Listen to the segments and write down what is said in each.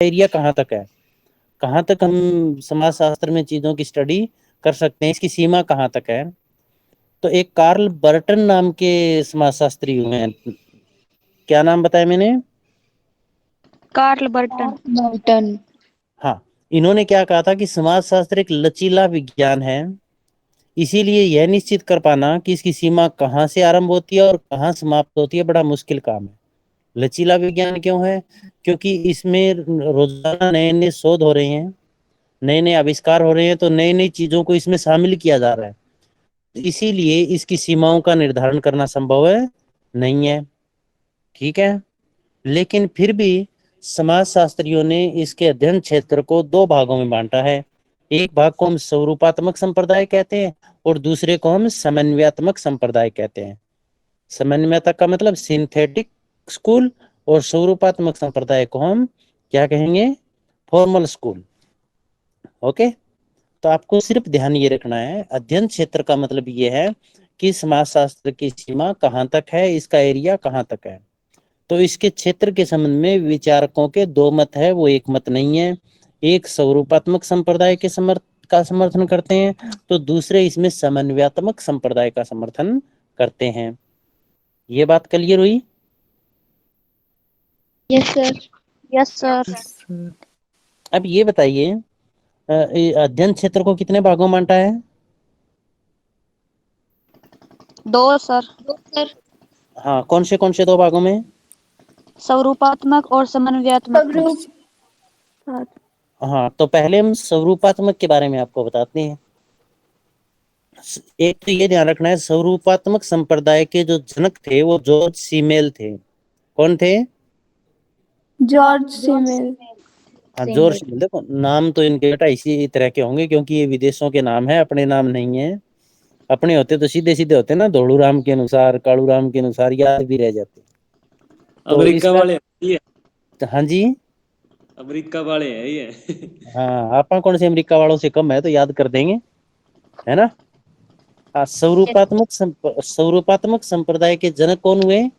Area कहाँ तक है, कहाँ तक हम समाजशास्त्र में चीजों की स्टडी कर सकते हैं, इसकी सीमा कहाँ तक है। तो एक कार्ल बर्टन नाम के समाजशास्त्री हुए हैं, क्या नाम बताया मैंने? Carl Burton. बर्टन। हाँ, इन्होंने क्या कहा था कि समाजशास्त्र एक लचीला विज्ञान है, इसीलिए यह निश्चित कर पाना कि इसकी सीमा कहाँ से आरंभ होती है और कहाँ समाप्त होती है बड़ा मुश्किल काम है। लचीला विज्ञान क्यों है? क्योंकि इसमें रोजाना नए नए शोध हो रहे हैं, नए नए आविष्कार हो रहे हैं, तो नई नई चीजों को इसमें शामिल किया जा रहा है, इसीलिए इसकी सीमाओं का निर्धारण करना संभव है नहीं है। ठीक है, लेकिन फिर भी समाजशास्त्रियों ने इसके अध्ययन क्षेत्र को दो भागों में बांटा है। एक भाग को हम स्वरूपात्मक संप्रदाय कहते हैं और दूसरे को हम समन्वयात्मक संप्रदाय कहते हैं। समन्वयता का मतलब सिंथेटिक स्कूल, और स्वरूपात्मक संप्रदाय को हम क्या कहेंगे? Formal school. ओके, तो आपको सिर्फ ध्यान ये रखना है, अध्ययन क्षेत्र का मतलब ये है कि समाजशास्त्र की सीमा कहाँ तक है, इसका एरिया कहाँ तक है। तो इसके क्षेत्र के संबंध में विचारकों के दो मत है, वो एक मत नहीं है। एक स्वरूपात्मक संप्रदाय के समर्थन करते हैं, तो दूसरे इसमें समन्वयात्मक संप्रदाय का समर्थन करते हैं। ये बात क्लियर हुई? Yes sir. Yes sir. अब ये बताइए, ये अध्ययन क्षेत्र को कितने भागों में बांटा है? दो सर। हाँ, कौन से दो भागों में? स्वरूपात्मक और समन्वयात्मक में। हाँ, तो पहले हम स्वरूपात्मक के बारे में आपको बताते हैं। एक तो ये ध्यान रखना है, स्वरूपात्मक संप्रदाय के जो जनक थे वो जॉर्ज सीमेल थे। कौन थे? जॉर्ज सीमेल। हाँ, जॉर्ज सीमेल। देखो, नाम तो इनके बेटा इसी तरह के होंगे क्योंकि ये विदेशों के नाम है, अपने नाम नहीं है। अपने होते तो सीधे सीधे होते ना, धोड़ू राम के अनुसार, कालू राम के अनुसार, याद भी रह जाते। तो अमेरिका इसका, वाले ये, हाँ जी, अमेरिका वाले हैं ये। हाँ, आप कौन से अमेरिका वालों से कम है, तो याद कर देंगे, है ना। हाँ, स्वरूपात्मक संप्रदाय के जनक कौन हुए?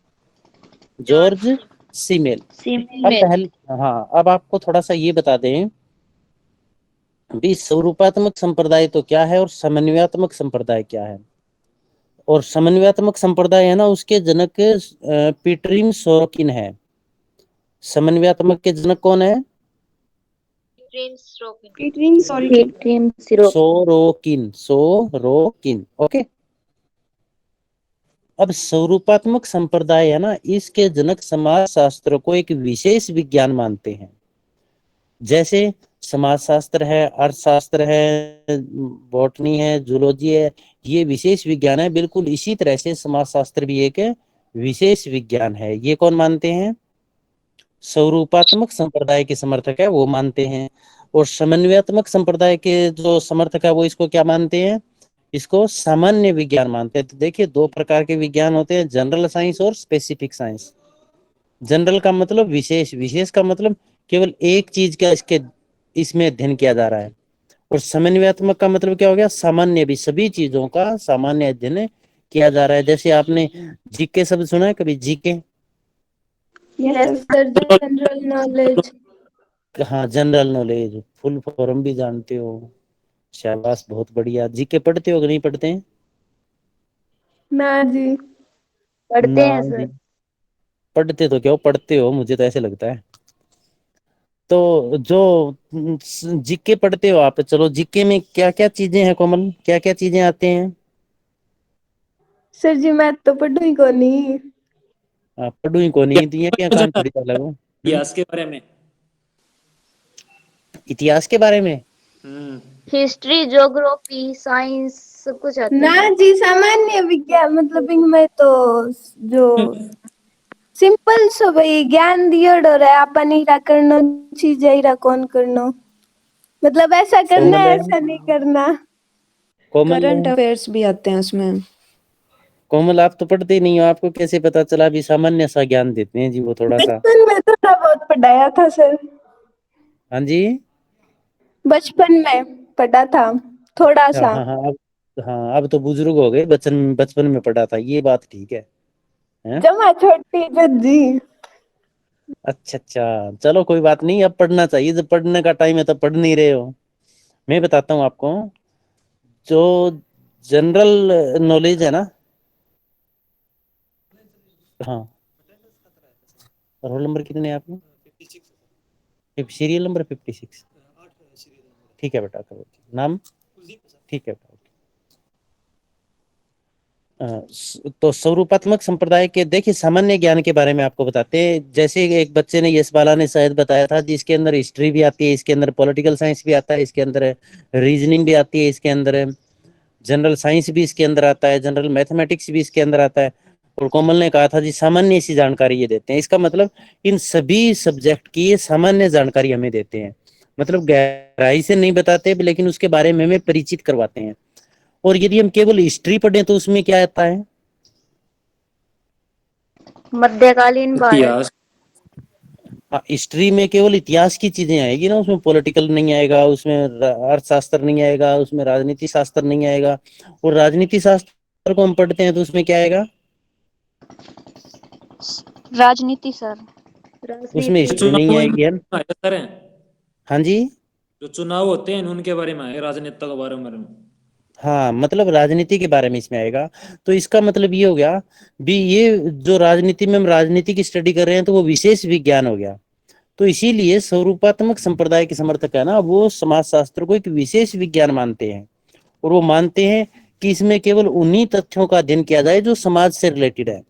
जॉर्ज सीमेल। अब पहले, हाँ, अब आपको थोड़ा सा ये बता दें भी स्वरूपात्मक संप्रदाय तो क्या है और समन्वयात्मक संप्रदाय क्या है। और समन्वयात्मक संप्रदाय है ना, उसके जनक पीटरिन सोरोकिन है। समन्वयात्मक के जनक कौन है? सोरोकिन। ओके, अब स्वरूपात्मक संप्रदाय है ना, इसके जनक समाज शास्त्र को एक विशेष विज्ञान मानते हैं। जैसे समाजशास्त्र है, अर्थशास्त्र है, बॉटनी है, जूलॉजी है, ये विशेष विज्ञान है। बिल्कुल इसी तरह से समाजशास्त्र भी एक विशेष विज्ञान है। ये कौन मानते हैं? स्वरूपात्मक संप्रदाय के समर्थक है वो मानते हैं। और समन्वयात्मक संप्रदाय के जो समर्थक है वो इसको क्या मानते हैं? इसको सामान्य विज्ञान मानते हैं। तो देखिए, दो प्रकार के विज्ञान होते हैं, जनरल साइंस और स्पेसिफिक साइंस। जनरल का मतलब विशेष, विशेष का मतलब केवल एक चीज का इसके इसमें अध्ययन किया जा रहा है। और समन्वयात्मक का मतलब क्या हो गया? सामान्य, भी सभी चीजों का सामान्य अध्ययन किया जा रहा है। जैसे आपने जीके शब्द सुना है कभी? GK, yes sir, general knowledge. हाँ, जनरल नॉलेज, फुल फॉर्म भी जानते हो, शाबाश, बहुत बढ़िया। जीके पढ़ते हो कि नहीं पढ़ते हैं? ना जी। पढ़ते हैं सर। पढ़ते तो क्यों, पढ़ते हो, मुझे तो ऐसे लगता है। तो जो जीके पढ़ते हो आप, चलो जीके में क्या क्या चीजें हैं कोमल, क्या क्या चीजें आते हैं? सर जी मैं तो पढ़ू ही को नहीं। पढ़ू ही को नहीं, तो ये क्या काम थोड़ी सा लगो। इतिहास के बारे में। इतिहास के बारे में? हिस्ट्री, ज्योग्राफी, साइंस सब कुछ आता ना है। जी, सामान्य विज्ञान मतलब इनमें तो जो सिंपल सो भाई ज्ञान दियोड़ो रे, आपन हीरा करनो चीज हीरा कौन करनो, मतलब ऐसा करना है ऐसा नहीं करना। कोमल, करंट अफेयर्स भी आते हैं उसमें। कोमल, आप तो पढ़ते ही नहीं हो, आपको कैसे पता चला? भी सामान्य सा ज्ञान देते हैं जी वो थोड़ा सा। बचपन में थोड़ा बहुत पढ़ाया था सर। हाँ जी, बचपन में पढ़ा था थोड़ा हाँ सा। हाँ हाँ, अब तो बुजुर्ग हो गए, बचपन बचपन में पढ़ा था, ये बात ठीक है, हैं? जमा छोटी जज्जी। अच्छा अच्छा, चलो कोई बात नहीं, अब पढ़ना चाहिए, जब पढ़ने का टाइम है तो पढ़ नहीं रहे हो। मैं बताता हूँ आपको, जो जनरल नॉलेज है ना। हाँ, रोल नंबर कितने हैं आपके? Serial number 56। ठीक है बेटा, करो। नाम? ठीक है बेटा। तो स्वरूपात्मक संप्रदाय के देखिए सामान्य ज्ञान के बारे में आपको बताते हैं। जैसे एक बच्चे ने, यश बाला ने शायद बताया था, जिसके अंदर हिस्ट्री भी आती है, इसके अंदर पॉलिटिकल साइंस भी आता है, इसके अंदर रीजनिंग भी आती है, इसके अंदर जनरल साइंस भी इसके अंदर आता है, जनरल मैथमेटिक्स भी इसके अंदर आता है। और कोमल ने कहा था जी सामान्य सी जानकारी ये देते हैं। इसका मतलब इन सभी सब्जेक्ट की ये सामान्य जानकारी हमें देते हैं, मतलब गहराई से नहीं बताते, लेकिन उसके बारे में हमें परिचित करवाते हैं। और यदि हम केवल हिस्ट्री पढ़ें तो उसमें क्या आता है? मध्यकालीन भारत। इतिहास। हाँ, हिस्ट्री में केवल इतिहास की चीजें आएगी ना, उसमें पॉलिटिकल नहीं आएगा, उसमें अर्थशास्त्र नहीं आएगा, उसमें राजनीति शास्त्र नहीं आएगा। और राजनीति शास्त्र को हम पढ़ते हैं तो उसमें क्या आएगा? राजनीति सर। उसमें राजनीति। हिस्ट्री नहीं चुनाव आएगी है। सर हैं, हाँ जी। जो चुनाव होते हैं उनके बारे में है, राजनेता के बारे में। हाँ, मतलब राजनीति के बारे में इसमें आएगा। तो इसका मतलब ये हो गया भी, ये जो राजनीति में हम राजनीति की स्टडी कर रहे हैं तो वो विशेष विज्ञान हो गया। तो इसीलिए स्वरूपात्मक संप्रदाय के समर्थक है ना, वो समाजशास्त्र को एक विशेष विज्ञान मानते हैं। और वो मानते हैं कि इसमें केवल उन्हीं तथ्यों का अध्ययन किया जाए जो समाज से रिलेटेड है।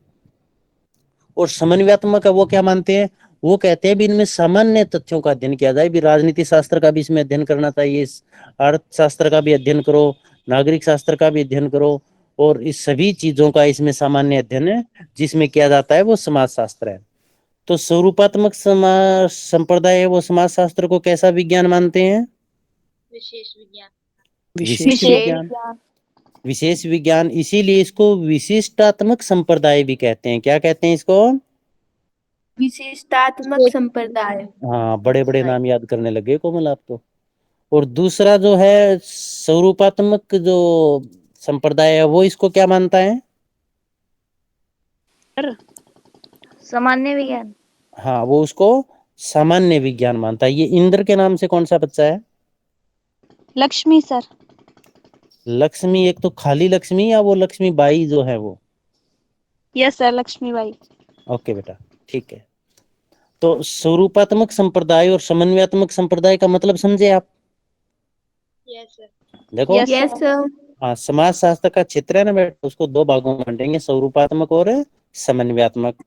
और समन्वयात्मक है, वो क्या मानते हैं? वो कहते हैं भी इनमें सामान्य तथ्यों का अध्ययन किया जाए, भी राजनीति शास्त्र का भी इसमें अध्ययन करना चाहिए, अर्थशास्त्र का भी अध्ययन करो, नागरिक शास्त्र का भी अध्ययन करो, और इस सभी चीजों का इसमें सामान्य अध्ययन है जिसमें किया जाता है वो समाज शास्त्र है। तो स्वरूपात्मक समाज संप्रदाय है, वो समाज शास्त्र को कैसा विज्ञान मानते हैं? विशेष विज्ञान। विशिष्ट विज्ञान, विशेष विज्ञान। इसीलिए इसको विशिष्टात्मक संप्रदाय भी कहते हैं। क्या कहते हैं इसको? विशिष्टात्मक संप्रदाय। हाँ, बड़े बड़े नाम याद करने लगे कोमल आप तो। और दूसरा जो है स्वरूपात्मक जो संप्रदाय है, वो इसको क्या मानता है? सामान्य विज्ञान। हाँ, वो उसको सामान्य विज्ञान मानता है। ये इंद्र के नाम से कौन सा बच्चा है? लक्ष्मी सर। लक्ष्मी, एक तो खाली लक्ष्मी या वो लक्ष्मी बाई जो है वो? Yes sir, Lakshmibai. ओके बेटा, ठीक है। तो स्वरूपात्मक संप्रदाय और समन्वयात्मक संप्रदाय का मतलब समझे आप? Yes sir. देखो, यस यस सर। सर। हाँ, समाज शास्त्र का क्षेत्र है ना बेटा, उसको दो भागों में बांटेंगे, स्वरूपात्मक और समन्वयात्मक।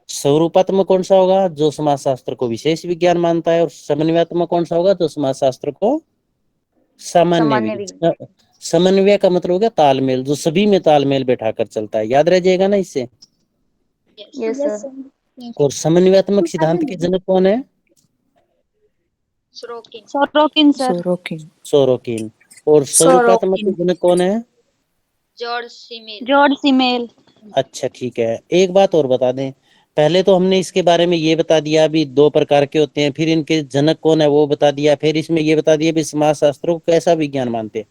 स्वरूपात्मक कौन सा होगा? जो समाज शास्त्र को विशेष विज्ञान मानता है। और समन्वयात्मक कौन सा होगा? जो समाज शास्त्र को सामान्य सामान्य विज्ञान। विज्ञान। समन्वय का मतलब हो गया तालमेल, जो सभी में तालमेल बैठा कर चलता है। याद रह जाएगा ना इससे। Yes sir. और समन्वयात्मक सिद्धांत के जनक कौन है? Sorokin. Sorokin sir. Sorokin. Sorokin. और स्वरूपात्मक के जनक कौन है? जॉर्ज सीमेल। जॉर्ज सीमेल। अच्छा, ठीक है। एक बात और बता दें, पहले तो हमने इसके बारे में ये बता दिया भी दो प्रकार के होते हैं, फिर इनके जनक कौन है वो बता दिया, फिर इसमें ये बता दिया भी समाज शास्त्र को कैसा विज्ञान मानते हैं।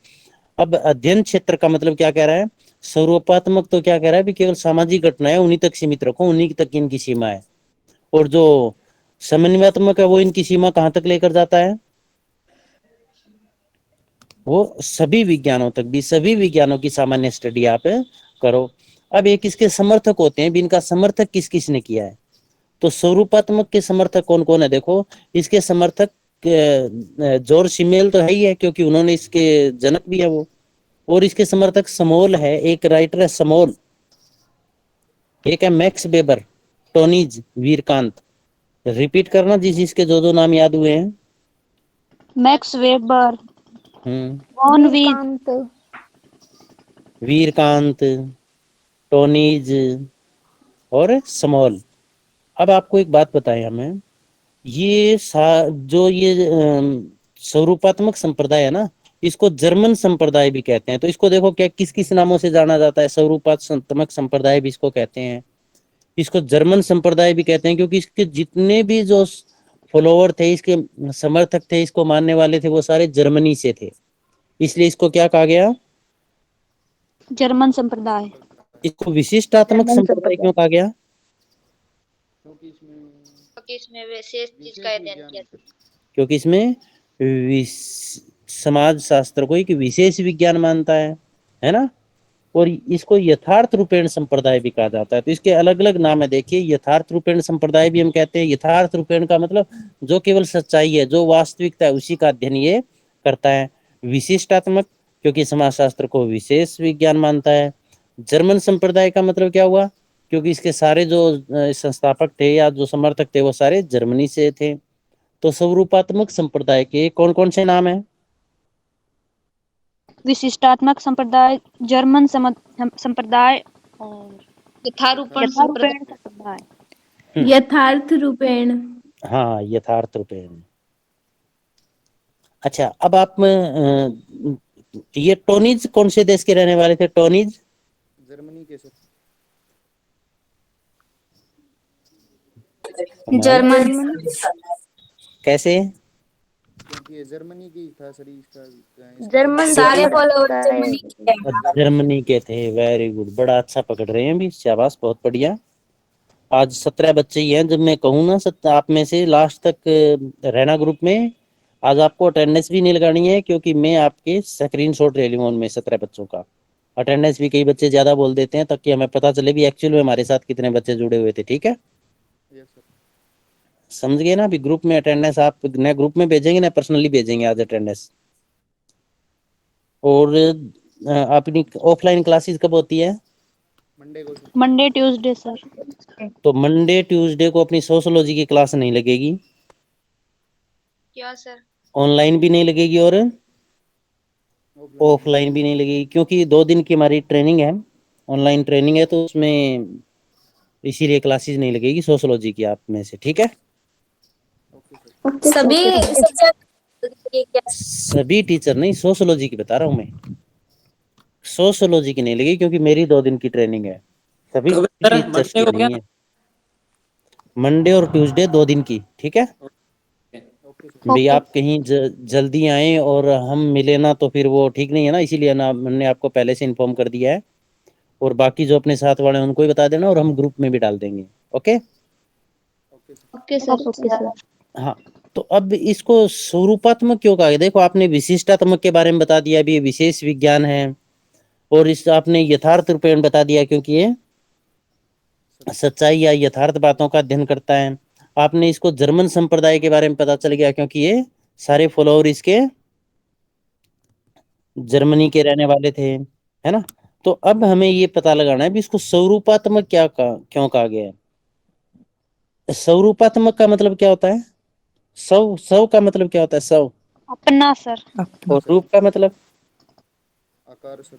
अब अध्ययन क्षेत्र का मतलब क्या कह रहा है? स्वरूपात्मक तो क्या कह रहा है भी केवल सामाजिक घटनाएं उन्हीं तक सीमित रखो, उन्हीं तक इनकी सीमा है। और जो समन्वयात्मक है वो इनकी सीमा कहाँ तक लेकर जाता है? वो सभी विज्ञानों तक भी, सभी विज्ञानों की सामान्य स्टडी आप करो। अब एक इसके समर्थक होते हैं भी, इनका समर्थक किस किस ने किया है? तो स्वरूपात्मक के समर्थक कौन कौन है? देखो, इसके समर्थक जॉर्ज सिमेल तो है ही है, क्योंकि उन्होंने इसके जनक भी है वो। और इसके समर्थक समोल है, एक राइटर है समोल, एक है मैक्स वेबर, टोनीज, वीरकांत। रिपीट करना जिस जिसके जो जो नाम याद हुए हैं। Max weber. हम्म। वॉन वीज। वीरकांत, टोनीज और समोल। अब आपको एक बात बताएं हमें, ये जो ये स्वरूपात्मक संप्रदाय है ना, इसको जर्मन संप्रदाय भी कहते हैं। तो इसको देखो क्या किस किस नामों से जाना जाता है? स्वरूपात्मक संप्रदाय भी इसको कहते हैं, इसको जर्मन संप्रदाय भी कहते हैं, क्योंकि इसके जितने भी जो फॉलोवर थे, इसके समर्थक थे, इसको मानने वाले थे, वो सारे जर्मनी से थे। इसलिए इसको क्या कहा गया? जर्मन संप्रदाय। इसको विशिष्टात्मक संप्रदाय क्यों कहा गया? क्योंकि इसमें विशेष चीज का अध्ययन किया जाता है। क्योंकि इसमें समाज शास्त्र को एक विशेष विज्ञान मानता है ना। और इसको यथार्थ रूपेण संप्रदाय भी कहा जाता है। तो इसके अलग अलग नाम है, देखिए यथार्थ रूपेण संप्रदाय भी हम कहते हैं। यथार्थ रूपेण का मतलब जो केवल सच्चाई है, जो वास्तविकता है, उसी का अध्ययन ये करता है। विशिष्टात्मक, क्योंकि समाजशास्त्र को विशेष विज्ञान मानता है। जर्मन संप्रदाय का मतलब क्या हुआ, क्योंकि इसके सारे जो संस्थापक थे या जो समर्थक थे वो सारे जर्मनी से थे। तो स्वरूपात्मक संप्रदाय के कौन कौन से नाम है? विशिष्टात्मक संप्रदाय, जर्मन संप्रदाय और यथारूपण यथारूपेण संप्रदाय। यथार्थ रूपेण। हाँ, यथार्थ रूपेण। अच्छा, अब आप ये टोनीज कौन से देश के रहने वाले थे? टोनीज जर्मनी के सर। जर्मन कैसे? क्योंकि ये जर्मनी की था सर, इसका जर्मन सारे फॉलोअर जर्मनी के हैं। जर्मनी के थे। वेरी गुड, बड़ा अच्छा पकड़ रहे हैं भी, शाबाश, बहुत बढ़िया। आज 17 बच्चे ही हैं। जब मैं कहूँ ना आप में से लास्ट तक रहना ग्रुप में, आज आपको अटेंडेंस भी नहीं लगानी है, क्योंकि मैं आपके स्क्रीनशॉट ले लूंगा उनमें 17 बच्चों का। अटेंडेंस भी कई बच्चे ज्यादा बोल देते हैं, ताकि हमें पता चले भी एक्चुअल में हमारे साथ कितने बच्चे जुड़े हुए थे। ठीक है, यस सर। समझ गए ना? अभी ग्रुप में अटेंडेंस आप न ग्रुप में भेजेंगे ना पर्सनली भेजेंगे आज अटेंडेंस। और अपनी ऑफलाइन क्लासेस कब होती है? मंडे को सर। Monday Tuesday sir. तो मंडे ट्यूसडे को अपनी सोशोलॉजी की क्लास नहीं लगेगी, क्या सर? ऑनलाइन भी नहीं लगेगी और ऑफलाइन भी नहीं लगेगी, क्योंकि 2 दिन की हमारी ट्रेनिंग है, ऑनलाइन ट्रेनिंग है, तो उसमें इसीलिए क्लासेस नहीं लगेगी सोशोलॉजी की आप में से। ठीक है, सभी सभी टीचर नहीं, सोशोलॉजी की बता रहा हूँ मैं, सोशोलॉजी की नहीं लगेगी, क्योंकि मेरी 2 दिन की ट्रेनिंग है, सभी कब है सर? टीचर्स मंडे की को क्या? नहीं है। मंडे और ट्यूसडे 2 दिन की। ठीक है भाई, आप कहीं जल्दी आए और हम मिले ना तो फिर वो ठीक नहीं है ना, इसीलिए ना हमने आपको पहले से इन्फॉर्म कर दिया है। और बाकी जो अपने साथ वाले हैं उनको भी बता देना, और हम ग्रुप में भी डाल देंगे। Okay okay sir. Okay sir. हाँ, तो अब इसको स्वरूपात्मक क्यों कहा गया? देखो, आपने विशिष्टात्मक के बारे में बता दिया, अभी ये विशेष विज्ञान है। और इस आपने यथार्थ रूपेण बता दिया, क्योंकि ये सच्चाई या यथार्थ बातों का अध्ययन करता है। आपने इसको जर्मन संप्रदाय के बारे में पता चल गया, क्योंकि ये सारे फॉलोअर इसके जर्मनी के रहने वाले थे, है ना। तो अब हमें ये पता लगाना है भी इसको स्वरूपात्मक क्यों कहा गया है। स्वरूपात्मक का मतलब क्या होता है? सव का मतलब क्या होता है? सव। अपना सर। और रूप का मतलब? आकार सर।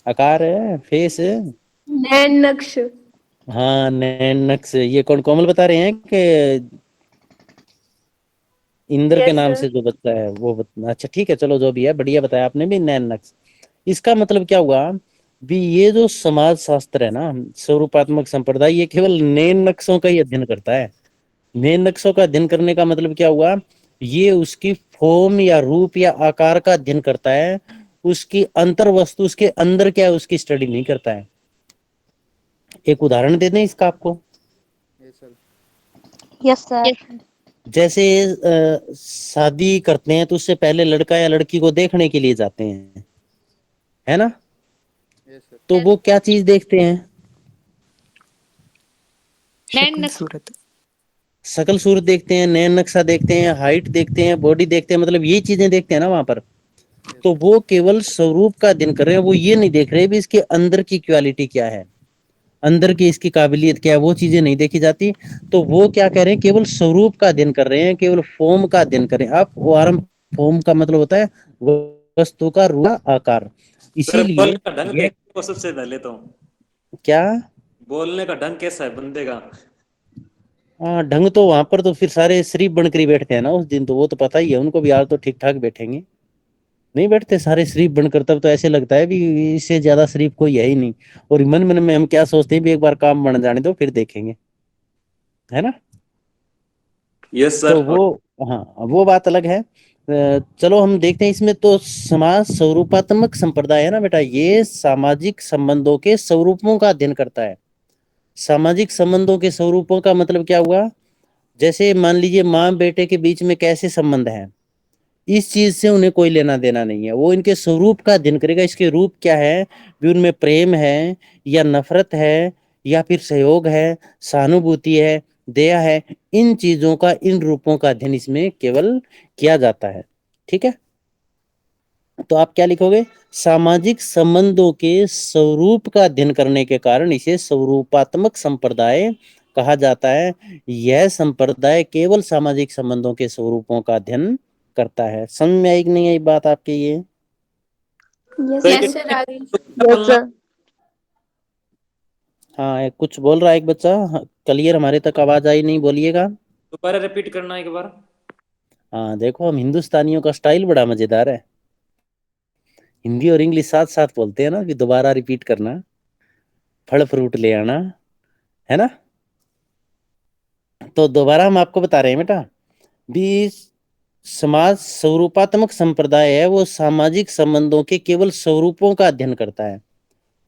आकार है, फेस है। नैन नक्श। हाँ, नैन नक्श। ये कौन कोमल बता रहे हैं कि इंद्र के यस नाम सर। से जो बच्चा है वो अच्छा ठीक है, चलो जो भी है, बढ़िया बताया आपने भी, नैन नक्श। इसका मतलब क्या हुआ भी? ये जो समाज शास्त्र है ना, स्वरूपात्मक संप्रदाय, ये केवल नैन नक्शों का ही अध्ययन करता है। नैन नक्शों का अध्ययन करने का मतलब क्या हुआ? ये उसकी फॉर्म या रूप या आकार का अध्ययन करता है, उसकी अंतर वस्तु, उसके अंदर क्या है, उसकी स्टडी नहीं करता है। एक उदाहरण दे दें इसका आपको। Yes sir. Yes sir. जैसे शादी करते हैं तो उससे पहले लड़का या लड़की को देखने के लिए जाते हैं, है ना। Yes sir. तो वो क्या चीज देखते हैं? शक्ल सूरत। शकल सूरत देखते हैं, नैन नक्शा देखते हैं, हाइट देखते हैं, बॉडी देखते हैं, मतलब ये चीजें देखते हैं ना वहां पर। तो वो केवल स्वरूप का अध्ययन कर रहे हैं, वो ये नहीं देख रहे भी इसके अंदर की क्वालिटी क्या है, अंदर की इसकी काबिलियत क्या है, वो चीजें नहीं देखी जाती। तो वो क्या कह रहे हैं? केवल स्वरूप का अध्ययन कर रहे हैं, केवल फॉर्म का अध्ययन कर रहे हैं। आप फॉर्म का मतलब होता है वस्तु का रूप, आकार। सर इसीलिए बोलने का ढंग ये देखो सबसे पहले तो, क्या, बोलने का ढंग कैसा है बंदे का। हाँ, ढंग तो वहां पर तो फिर सारे शरीफ बनकर ही बैठते हैं ना उस दिन, तो वो तो पता ही है उनको भी, आज तो ठीक ठाक बैठेंगे, नहीं बैठते सारे शरीफ बनकर। तब तो ऐसे लगता है भी इससे ज्यादा शरीफ कोई है ही नहीं। और मन मन में हम क्या सोचते हैं भी एक बार काम बन जाने दो फिर देखेंगे, है ना। यस तो सर। वो, हाँ, वो बात अलग है। चलो हम देखते हैं इसमें। तो समाज स्वरूपात्मक संप्रदाय है ना बेटा, ये सामाजिक संबंधों के स्वरूपों का अध्ययन करता है। सामाजिक संबंधों के स्वरूपों का मतलब क्या हुआ? जैसे मान लीजिए माँ बेटे के बीच में कैसे संबंध है, इस चीज से उन्हें कोई लेना देना नहीं है। वो इनके स्वरूप का अध्ययन करेगा, इसके रूप क्या है, भी उनमें प्रेम है या नफरत है या फिर सहयोग है, सहानुभूति है, दया है, इन चीजों का, इन रूपों का अध्ययन इसमें केवल किया जाता है। ठीक है, तो आप क्या लिखोगे, सामाजिक संबंधों के स्वरूप का अध्ययन करने के कारण इसे स्वरूपात्मक संप्रदाय कहा जाता है। यह संप्रदाय केवल सामाजिक संबंधों के स्वरूपों का अध्ययन करता है। समझ में आई कि नहीं आई बात आपके ये? यस सर आगे। Yes sir. हाँ, कुछ बोल रहा है एक बच्चा, क्लियर हमारे तक आवाज आई नहीं, बोलिएगा। दोबारा रिपीट करना एक बार। हाँ देखो, हम हिंदुस्तानियों का स्टाइल बड़ा मजेदार है, हिंदी और इंग्लिश साथ साथ बोलते हैं ना, कि दोबारा रिपीट करना, फल फ्रूट ले आना, है ना। तो दोबारा हम आपको बता रहे हैं बेटा, भी समाज स्वरूपात्मक संप्रदाय है, वो सामाजिक संबंधों के केवल स्वरूपों का अध्ययन करता है,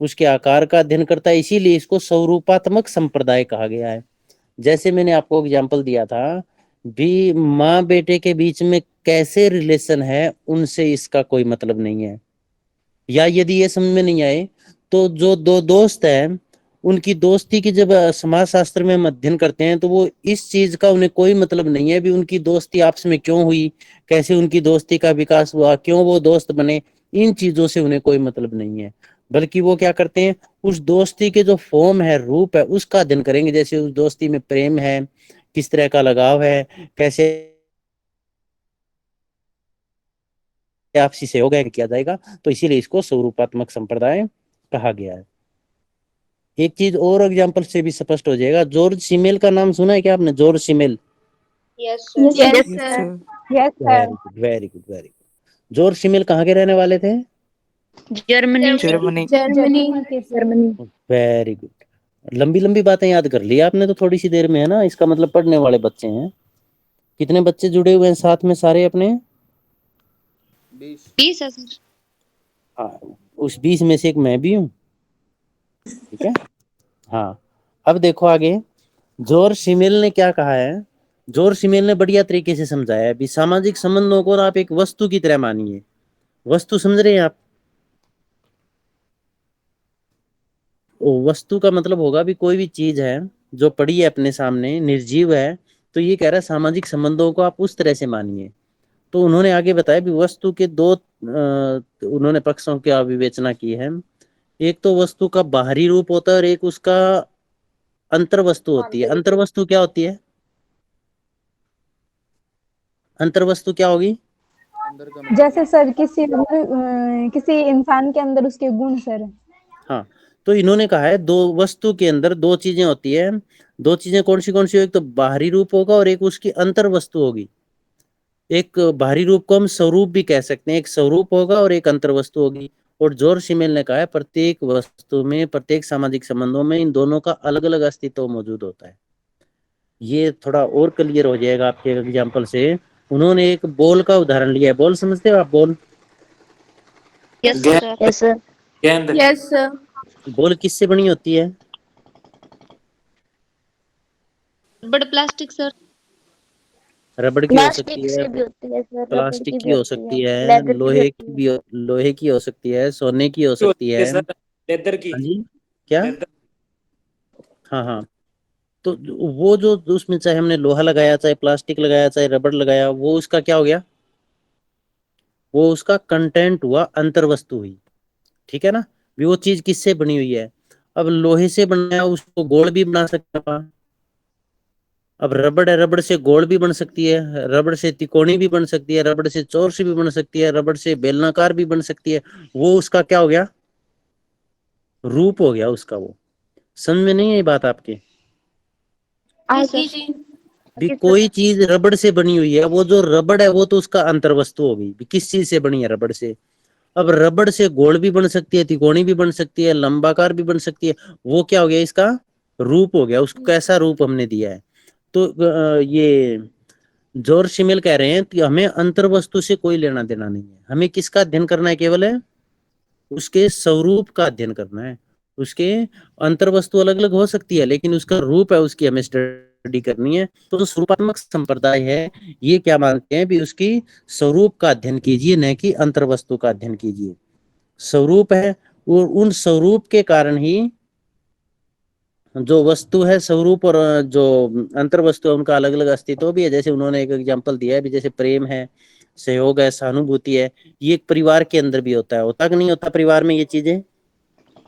उसके आकार का अध्ययन करता है, इसीलिए इसको स्वरूपात्मक संप्रदाय कहा गया है। जैसे मैंने आपको एग्जांपल दिया था, भी माँ बेटे के बीच में कैसे रिलेशन है, उनसे इसका कोई मतलब नहीं है। या यदि ये समझ में नहीं आए, तो जो दो दोस्त हैं, उनकी दोस्ती की जब समाज शास्त्र में हम अध्ययन करते हैं, तो वो इस चीज का उन्हें कोई मतलब नहीं है भी उनकी दोस्ती आपस में क्यों हुई, कैसे उनकी दोस्ती का विकास हुआ, क्यों वो दोस्त बने, इन चीजों से उन्हें कोई मतलब नहीं है। बल्कि वो क्या करते हैं, उस दोस्ती के जो फॉर्म है, रूप है, उसका अध्ययन करेंगे। जैसे उस दोस्ती में प्रेम है, किस तरह का लगाव है, कैसे आपसी सहयोग है, किया जाएगा। तो इसीलिए इसको स्वरूपात्मक संप्रदाय कहा गया है। एक चीज और एग्जांपल से भी स्पष्ट हो जाएगा, जॉर्ज सिमेल का नाम सुना है क्या आपने, George Simmel? Yes yes yes sir. Sir. Yes very sir. Good, very good, very good. George Simmel कहाँ के रहने वाले थे? जर्मनी। जर्मनी। जर्मनी। के जर्मनी। Very good. लंबी लंबी बातें याद कर ली आपने तो थोड़ी सी देर में, है ना। इसका मतलब पढ़ने वाले बच्चे हैं। कितने बच्चे जुड़े हुए हैं साथ में सारे अपने? 20। 20 है सर। हाँ, उस 20 में से एक मैं भी हूँ। ठीक है, हाँ। अब देखो आगे, जॉर्ज सिमेल ने क्या कहा है। जॉर्ज सिमेल ने बढ़िया तरीके से समझाया है, भी सामाजिक संबंधों को आप एक वस्तु की तरह मानिए। वस्तु समझ रहे हैं आप? वस्तु का मतलब होगा भी कोई भी चीज है जो पड़ी है अपने सामने, निर्जीव है, तो ये कह रहा है सामाजिक संबंधों को आप उस तरह से मानिए। तो उन्होंने आगे बताया भी वस्तु के दो उन्होंने पक्षों की विवेचना की है। एक तो वस्तु का बाहरी रूप होता है और एक उसका अंतर वस्तु होती है। अंतर वस्तु क्या होती है? अंतर वस्तु क्या होगी? अंदर का मतलब जैसे सर किसी इंसान के अंदर उसके गुण सर। हाँ, तो इन्होंने कहा है दो वस्तु के अंदर दो चीजें होती है। दो चीजें कौन सी होगी? एक तो बाहरी रूप होगा और एक उसकी अंतर वस्तु होगी। एक बाहरी रूप को हम स्वरूप भी कह सकते हैं, एक स्वरूप होगा और एक अंतर वस्तु होगी। और जॉर्ज सिमेल ने कहा है प्रत्येक वस्तु में, प्रत्येक सामाजिक संबंधों में इन दोनों का अलग अलग अस्तित्व मौजूद होता है। ये थोड़ा और क्लियर हो जाएगा आपके एग्जाम्पल से। उन्होंने एक बॉल का उदाहरण लिया है। बॉल समझते हो आप? Ball, yes sir. Yes sir. गेंद। Yes sir. बॉल किससे बनी होती है? बड़ प्लास्टिक सर। रबड़ की हो सकती प्लास्टिक है, से भी होती है सर, रबड़ प्लास्टिक की की भी हो होती सकती है, है, लेदर की भी लोहे होती की है। भी, लोहे की हो सकती है, सोने की हो सकती है। सर लेदर की। हाँ जी, क्या? लेदर। हाँ हाँ, तो वो जो उसमें चाहे हमने लोहा लगाया, चाहे प्लास्टिक लगाया, चाहे रबड़ लगाया, वो उसका क्या हो गया? वो उसका कंटेंट हुआ, अंतर वस्तु हुई। ठीक है ना। भी वो चीज किससे बनी हुई है? अब लोहे से बनाया, उसको गोल भी बना सकते हैं। अब रबड़ है, रबड़ से गोल भी बन सकती है, रबड़ से तिकोनी भी बन सकती है, रबड़ से चौरसी भी बन सकती है, रबड़ से बेलनाकार भी बन सकती है। वो उसका क्या हो गया? रूप हो गया उसका। वो समझ में नहीं है ये बात आपके? आगे जी। भी कोई चीज रबड़ से बनी हुई है, वो जो रबड़ है वो तो उसका अंतर वस्तु हो गई। भी किस चीज से बनी है? रबड़ से। अब रबड़ से गोल भी बन सकती है, तिकोनी भी बन सकती है, लंबाकार भी बन सकती है। वो क्या हो गया? इसका रूप हो गया। उसको कैसा रूप हमने दिया है। तो ये जॉर्ज सिमेल कह रहे हैं कि हमें अंतर वस्तु से कोई लेना देना नहीं है। हमें किसका अध्ययन करना है? केवल है उसके स्वरूप का अध्ययन करना है। उसके अंतर वस्तु अलग अलग हो सकती है, लेकिन उसका रूप है, उसकी हमें स्टडी करनी है। तो जो स्वरूपात्मक संप्रदाय है ये क्या मानते हैं भी उसकी स्वरूप का अध्ययन कीजिए, न कि अंतर्वस्तु का अध्ययन कीजिए। स्वरूप है और उन स्वरूप के कारण ही जो वस्तु है, स्वरूप और जो अंतर्वस्तु है उनका अलग अलग अस्तित्व भी है। जैसे उन्होंने एक एग्जांपल दिया है भी, जैसे प्रेम है, सहयोग है, सहानुभूति है, ये एक परिवार के अंदर भी होता कि नहीं होता परिवार में ये चीजें?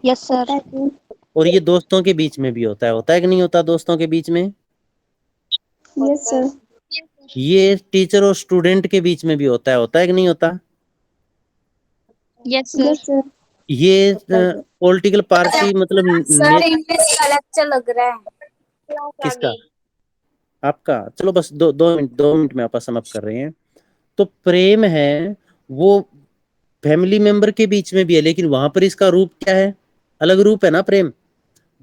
Yes sir. और ये दोस्तों के बीच में भी होता है कि नहीं होता दोस्तों के बीच में? Yes sir. ये टीचर और स्टूडेंट के बीच में भी होता है कि नहीं होता? Yes sir. ये पॉलिटिकल पार्टी मतलब सर इंग्लिश का लेक्चर लग रहा है। किसका? आपका? चलो बस दो मिनट में आपस समाप्त कर रहे हैं। तो प्रेम है वो फैमिली मेंबर के बीच में भी है, लेकिन वहां पर इसका रूप क्या है? अलग रूप है ना प्रेम।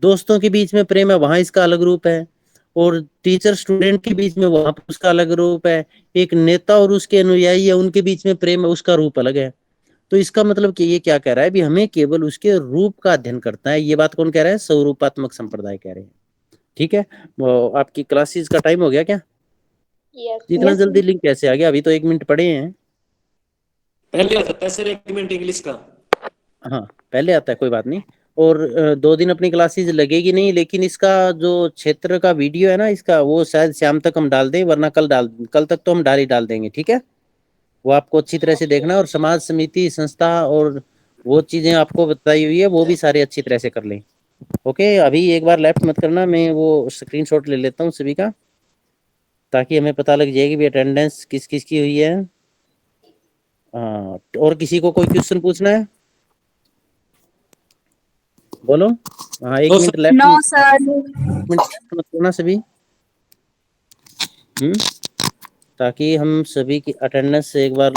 दोस्तों के बीच में प्रेम है, वहां इसका अलग रूप है। और टीचर स्टूडेंट के बीच में वहां पर उसका अलग रूप है। एक नेता और उसके अनुयायी है, उनके बीच में प्रेम है, उसका रूप अलग है। तो इसका मतलब कि ये क्या कह रहा है भी हमें केवल उसके रूप का अध्ययन करता है। ये बात कौन कह रहा है? स्वरूपात्मक संप्रदाय कह रहे हैं। ठीक है, वो आपकी क्लासेस का टाइम हो गया क्या? इतना जल्दी लिंक कैसे आ गया? अभी तो 1 मिनट पड़े हैं। पहले हो जाता है सर 1 मिनट इंग्लिश का। हाँ पहले आता है, कोई बात नहीं। और 2 दिन अपनी क्लासेस लगेगी नहीं, लेकिन इसका जो क्षेत्र का वीडियो है ना इसका, वो शायद शाम तक हम डाल दें, वरना कल तक तो हम डाल देंगे। ठीक है, वो आपको अच्छी तरह से देखना, और समाज समिति संस्था और वो चीजें आपको बताई हुई है वो भी सारे अच्छी तरह से कर लें। ओके, अभी एक बार लेफ्ट मत करना, मैं वो स्क्रीनशॉट ले लेता हूँ सभी का, ताकि हमें पता लग जाएगी भी अटेंडेंस किस किस की हुई है। हाँ, और किसी को कोई क्वेश्चन पूछना है? बोलो। हाँ 1 मिनट लेफ्ट। No sir. मत करना सभी, ताकि हम सभी की अटेंडेंस एक बार